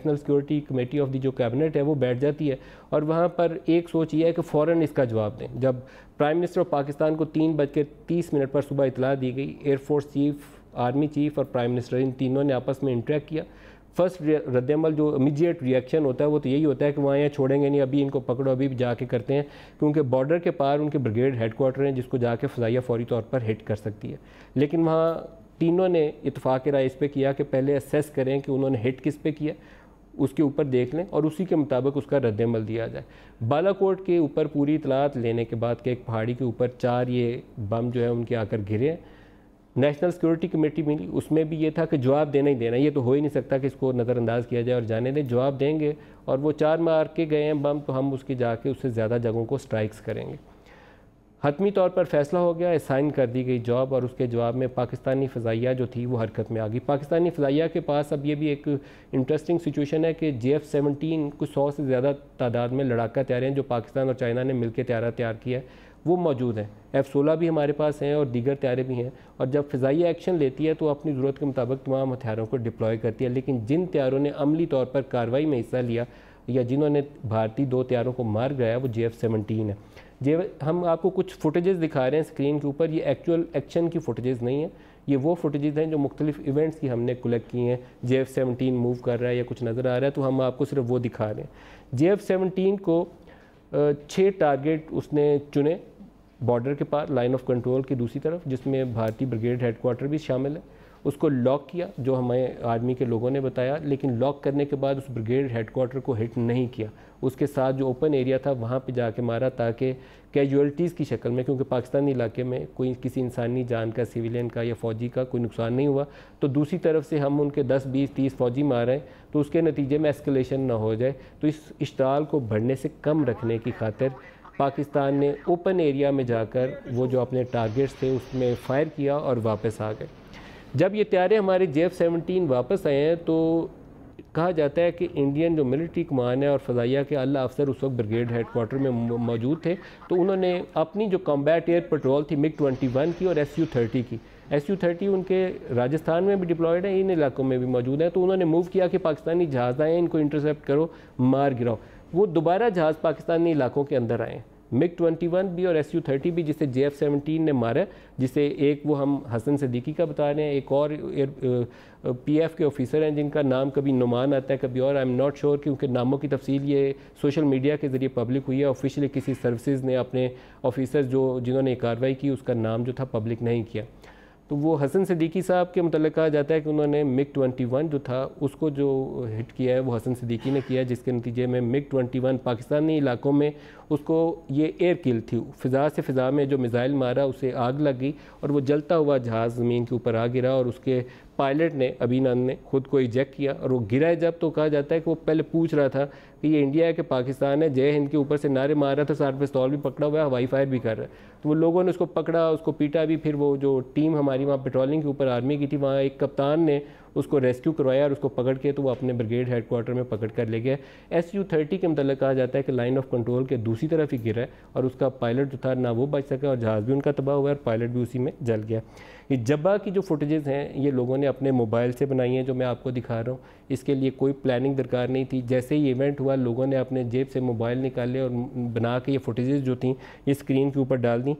National security committee of the जो cabinet है वो बैठ जाती है और वहाँ पर एक सोच ये है कि फ़ौरन इसका जवाब दें। जब प्राइम मिनिस्टर ऑफ पाकिस्तान को 3:30 पर सुबह इतला दी गई, एयरफोर्स चीफ, आर्मी चीफ और प्राइम मिनिस्टर इन तीनों ने आपस में इंटरेक्ट किया। फर्स्ट रद्दमल जो इमीडिएट रिएक्शन होता है वो तो यही होता है कि वहाँ यहाँ छोड़ेंगे नहीं, अभी इनको पकड़ो, अभी जाके करते हैं, क्योंकि बॉर्डर के पार उनके ब्रिगेड हेडक्वार्टर हैं जिसको जाके फ़ज़ाइया फौरी तौर पर हिट कर सकती है। लेकिन वहाँ तीनों ने इत्तेफाक राय इस पे किया कि पहले असेस करें कि उन्होंने हिट किस पे किया, उसके ऊपर देख लें और उसी के मुताबिक उसका रद्दमल दिया जाए। बालाकोट के ऊपर पूरी इतलात लेने के बाद कि एक पहाड़ी के ऊपर 4 ये बम जो है उनके आकर गिरे। नेशनल सिक्योरिटी कमेटी मिली, उसमें भी ये था कि जवाब देना ही देना, ये तो हो ही नहीं सकता कि इसको नज़रअंदाज किया जाए और जाने दें, जवाब देंगे। और वो 4 मार के गए हैं बम, तो हम उसकी जाके उससे ज़्यादा जगहों को स्ट्राइक्स करेंगे। हतमी तौर पर फैसला हो गया, असाइन कर दी गई जॉब और उसके जवाब में पाकिस्तानी फ़ज़ाइया जो थी वो हरकत में आ गई। पाकिस्तानी फ़ज़ाइया के पास अब ये भी एक इंटरेस्टिंग सिचुएशन है कि JF-17 कुछ 100 से ज़्यादा तादाद में लड़ाका तैयार हैं जो पाकिस्तान और चाइना ने मिलकर तैयार किया है, वो मौजूद हैं। F-16 भी हमारे पास हैं और दीगर तैयारे भी हैं। और जब फ़ज़ाइया एक्शन लेती है तो अपनी ज़रूरत के मुताबिक तमाम हथियारों को डिप्लॉय करती है। लेकिन जिन तैयारों ने अमली तौर पर कार्रवाई में हिस्सा लिया या जिन्होंने भारतीय 2 तैयारों को मार गिराया वो JF-17 है। हम आपको कुछ फुटेजेस दिखा रहे हैं स्क्रीन के ऊपर, ये एक्चुअल एक्शन की फुटेजेस नहीं है, ये वो फुटेजेस हैं जो मुख्तलिफ इवेंट्स की हमने कलेक्ट की हैं। JF-17 मूव कर रहा है या कुछ नज़र आ रहा है तो हम आपको सिर्फ वो दिखा रहे हैं। JF-17 को 6 टारगेट उसने चुने बॉर्डर के पार, लाइन ऑफ कंट्रोल की दूसरी तरफ, जिसमें भारतीय ब्रिगेड हेडक्वार्टर भी शामिल है। उसको लॉक किया जो हमें आर्मी के लोगों ने बताया, लेकिन लॉक करने के बाद उस ब्रिगेड हेडक्वार्टर को हिट नहीं किया। उसके साथ जो ओपन एरिया था वहाँ पे जाके मारा ताकि कैजुअल्टीज़ की शक्ल में, क्योंकि पाकिस्तानी इलाके में कोई किसी इंसानी जान का, सिविलियन का या फ़ौजी का कोई नुकसान नहीं हुआ, तो दूसरी तरफ से हम उनके 10, 20, 30 फ़ौजी मार रहे हैं तो उसके नतीजे में एस्केलेशन ना हो जाए। तो इस इश्ताल को बढ़ने से कम रखने की खातिर पाकिस्तान ने ओपन एरिया में जाकर वो जो अपने टारगेट्स थे उसमें फ़ायर किया और वापस आ गए। जब ये तैयारे हमारे JF-17 वापस आए हैं तो कहा जाता है कि इंडियन जो मिलिट्री कमान है और फ़ज़ाइया के आला अफसर उस वक्त ब्रिगेड हेडक्वार्टर में मौजूद थे, तो उन्होंने अपनी जो कॉम्बैट एयर पेट्रोल थी MiG-21 की और SU-30 की, SU-30 उनके राजस्थान में भी डिप्लॉयड है, इन इलाकों में भी मौजूद है, तो उन्होंने मूव किया कि पाकिस्तानी जहाज़ आए, इनको इंटरसेप्ट करो, मार गिराओ। वो दोबारा जहाज़ पाकिस्तानी इलाकों के अंदर आए, MiG-21 भी और SU-30 भी, जिसे JF-17 ने मारा, जिसे एक वो हम हसन सिद्दीकी का बता रहे हैं, एक और PF के ऑफिसर हैं जिनका नाम कभी नुमान आता है कभी और, आई एम नॉट श्योर, क्योंकि नामों की तफसील ये सोशल मीडिया के ज़रिए पब्लिक हुई है। ऑफिशियली किसी सर्विसेज ने अपने ऑफिसर जिन्होंने कार्रवाई की उसका नाम जो था पब्लिक नहीं किया। तो वो हसन सिद्दीकी साहब के मतलब कहा जाता है कि उन्होंने MiG-21 जो था उसको जो हिट किया है वो हसन सिद्दीकी ने किया, जिसके नतीजे में MiG-21 पाकिस्तानी इलाकों में उसको ये एयर किल थी, फ़िज़ा से फ़िज़ा में जो मिज़ाइल मारा उसे आग लग गई और वो जलता हुआ जहाज़ ज़मीन के ऊपर आ गिरा और उसके पायलट ने, अभिनंदन ने, खुद को इजेक्ट किया और वो गिरा है जब, तो कहा जाता है कि वो पहले पूछ रहा था कि ये इंडिया है कि पाकिस्तान है, जय हिंद के ऊपर से नारे मार रहा था, साथ पिस्तौल भी पकड़ा हुआ है, हवाई फायर भी कर रहा है। तो वो लोगों ने उसको पकड़ा, उसको पीटा भी। फिर वो जो टीम हमारी वहाँ पेट्रोलिंग के ऊपर आर्मी की थी, वहाँ एक कप्तान ने उसको रेस्क्यू करवाया और उसको पकड़ के तो वो अपने ब्रिगेड हेडक्वार्टर में पकड़ कर ले गया। SU-30 के मतलब कहा जाता है कि लाइन ऑफ कंट्रोल के दूसरी तरफ ही गिरा है और उसका पायलट जो था ना वो बच सका और जहाज़ भी उनका तबाह हुआ और पायलट भी उसी में जल गया। ये जब्बा की जो फुटेजेस हैं ये लोगों ने अपने मोबाइल से बनाई हैं जो मैं आपको दिखा रहा हूँ। इसके लिए कोई प्लानिंग दरकार नहीं थी, जैसे ही इवेंट हुआ लोगों ने अपने जेब से मोबाइल निकाले और बना के ये फुटेजेस जो थी ये स्क्रीन के ऊपर डाल दी।